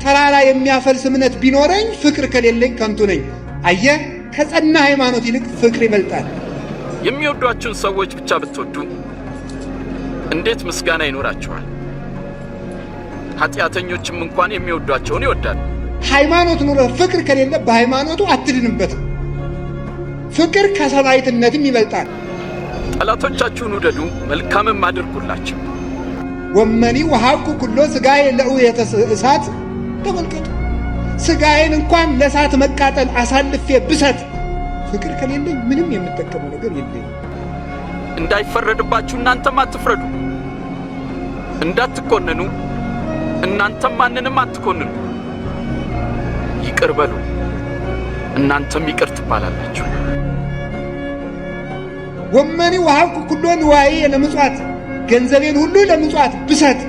ተራራ የሚያፈልስ እምነት ቢኖረኝ ፍቅር ከሌለኝ ከንቱ ነኝ። አየህ፣ ከጸና ሃይማኖት ይልቅ ፍቅር ይበልጣል። የሚወዷችሁን ሰዎች ብቻ ብትወዱ እንዴት ምስጋና ይኖራችኋል? ኃጢአተኞችም እንኳን የሚወዷቸውን ይወዳሉ። ሃይማኖት ኑሮ ፍቅር ከሌለ በሃይማኖቱ አትድንበትም። ፍቅር ከሰማዕትነትም ይበልጣል። ጠላቶቻችሁን ውደዱ፣ መልካምም አድርጉላቸው። ወመኒ ወሀብኩ ኩሎ ሥጋዬ ለእውየተ እሳት። ተመልከቱ፣ ሥጋዬን እንኳን ለእሳት መቃጠል አሳልፌ ብሰጥ ፍቅር ከሌለኝ ምንም የምጠቀመው ነገር የለኝ። እንዳይፈረድባችሁ እናንተም አትፍረዱ፣ እንዳትኮነኑ እናንተም ማንንም አትኮንኑ። ይቅር በሉ፣ እናንተም ይቅር ትባላላችሁ። ወመኒ ወሀብኩ ኩሎ ንዋዬ ለምጽዋት፣ ገንዘቤን ሁሉ ለምጽዋት ብሰጥ